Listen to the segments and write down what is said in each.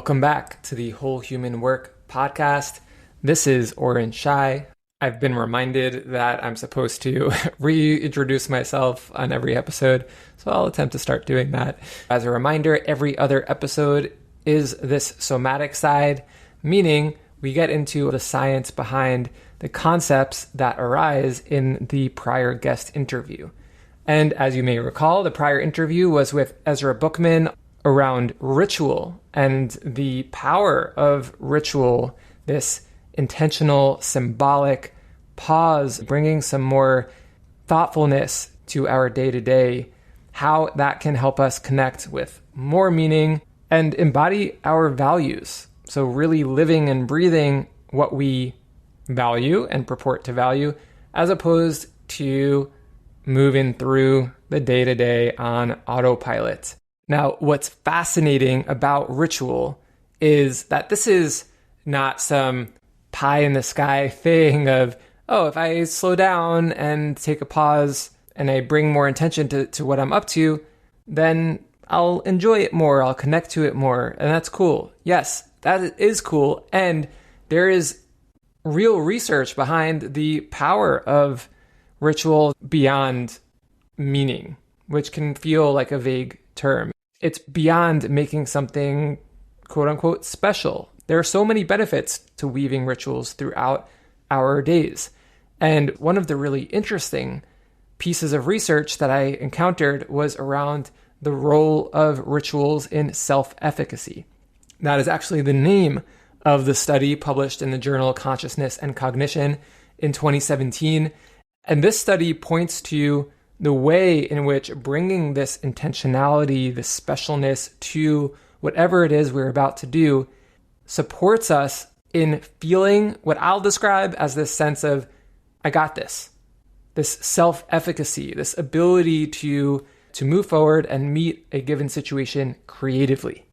Welcome back to the Whole Human Work podcast. This is Oren Shai. I've been reminded that I'm supposed to reintroduce myself on every episode, so I'll attempt to start doing that. As a reminder, every other episode is this somatic side, meaning we get into the science behind the concepts that arise in the prior guest interview. And as you may recall, the prior interview was with Ezra Bookman around ritual and the power of ritual, this intentional, symbolic pause, bringing some more thoughtfulness to our day-to-day, how that can help us connect with more meaning and embody our values. So really living and breathing what we value and purport to value, as opposed to moving through the day-to-day on autopilot. Now, what's fascinating about ritual is that this is not some pie-in-the-sky thing of, oh, if I slow down and take a pause and I bring more attention to what I'm up to, then I'll enjoy it more, I'll connect to it more, and that's cool. Yes, that is cool, and there is real research behind the power of ritual beyond meaning, which can feel like a vague term. It's beyond making something quote unquote special. There are so many benefits to weaving rituals throughout our days. And one of the really interesting pieces of research that I encountered was around the role of rituals in self-efficacy. That is actually the name of the study published in the journal Consciousness and Cognition in 2017. And this study points to the way in which bringing this intentionality, this specialness to whatever it is we're about to do supports us in feeling what I'll describe as this sense of, I got this self-efficacy, this ability to move forward and meet a given situation creatively.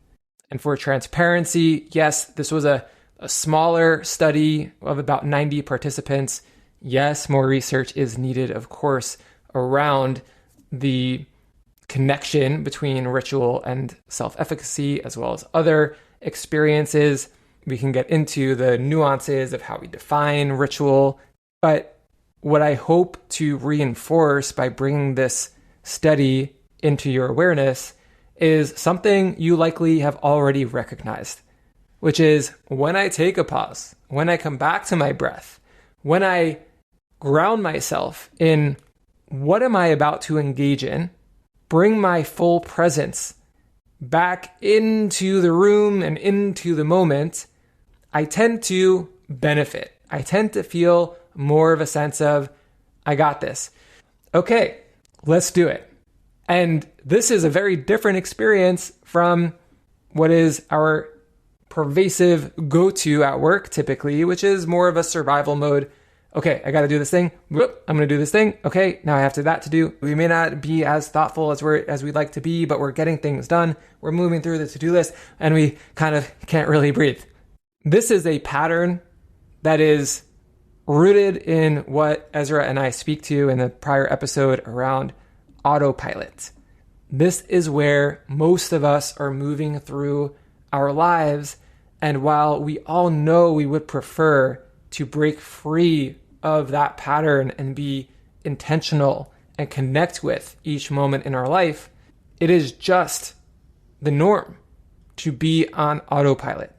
And for transparency, yes, this was a smaller study of about 90 participants. Yes, more research is needed, of course, around the connection between ritual and self-efficacy, as well as other experiences. We can get into the nuances of how we define ritual. But what I hope to reinforce by bringing this study into your awareness is something you likely have already recognized, which is when I take a pause, when I come back to my breath, when I ground myself in what am I about to engage in, bring my full presence back into the room and into the moment, I tend to benefit. I tend to feel more of a sense of, I got this. Okay, let's do it. And this is a very different experience from what is our pervasive go-to at work typically, which is more of a survival mode. Okay, I got to do this thing. Whoop, I'm going to do this thing. Okay, now I have that to do. We may not be as thoughtful as we'd like to be, but we're getting things done. We're moving through the to-do list, and we kind of can't really breathe. This is a pattern that is rooted in what Ezra and I speak to in the prior episode around autopilot. This is where most of us are moving through our lives, and while we all know we would prefer to break free of that pattern and be intentional and connect with each moment in our life, it is just the norm to be on autopilot.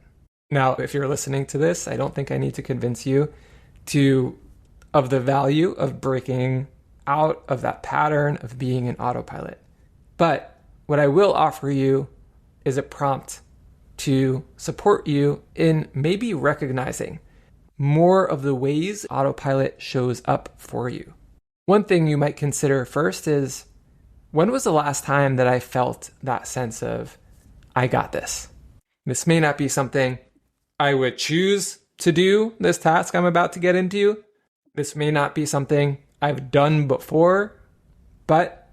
Now, if you're listening to this, I don't think I need to convince you of the value of breaking out of that pattern of being in autopilot. But what I will offer you is a prompt to support you in maybe recognizing more of the ways autopilot shows up for you. One thing you might consider first is, when was the last time that I felt that sense of, I got this? This may not be something I would choose to do, this task I'm about to get into. This may not be something I've done before, but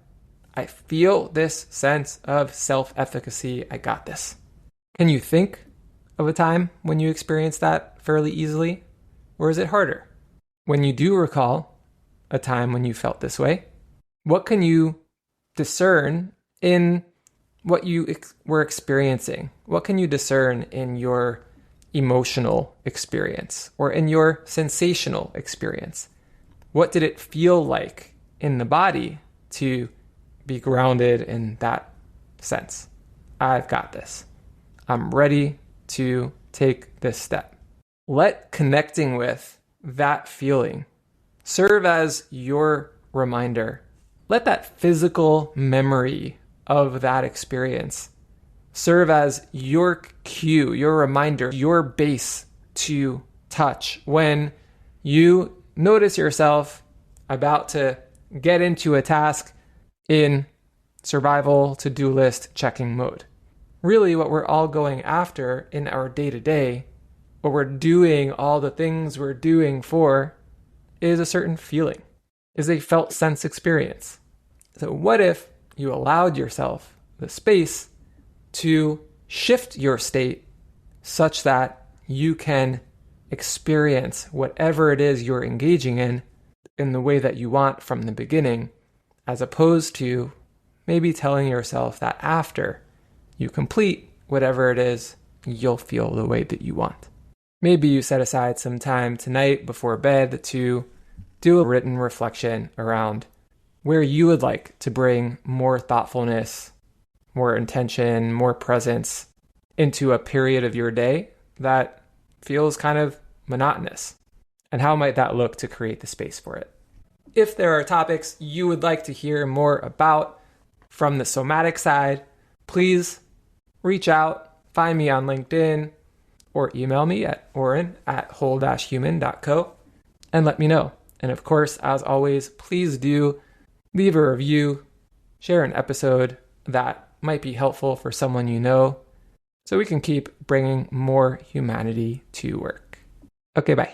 I feel this sense of self-efficacy. I got this. Can you think of a time when you experienced that fairly easily? Or is it harder? When you do recall a time when you felt this way, what can you discern in what you were experiencing? What can you discern in your emotional experience or in your sensational experience? What did it feel like in the body to be grounded in that sense? I've got this. I'm ready to take this step. Let connecting with that feeling serve as your reminder. Let that physical memory of that experience serve as your cue, your reminder, your base to touch when you notice yourself about to get into a task in survival to-do list checking mode. Really, what we're all going after in our day-to-day, what we're doing, all the things we're doing for, is a certain feeling, is a felt sense experience. So what if you allowed yourself the space to shift your state such that you can experience whatever it is you're engaging in the way that you want from the beginning, as opposed to maybe telling yourself that after you complete whatever it is, you'll feel the way that you want. Maybe you set aside some time tonight before bed to do a written reflection around where you would like to bring more thoughtfulness, more intention, more presence into a period of your day that feels kind of monotonous. And how might that look to create the space for it? If there are topics you would like to hear more about from the somatic side, please reach out, find me on LinkedIn, or email me at oren@whole-human.co and let me know. And of course, as always, please do leave a review, share an episode that might be helpful for someone you know, so we can keep bringing more humanity to work. Okay, bye.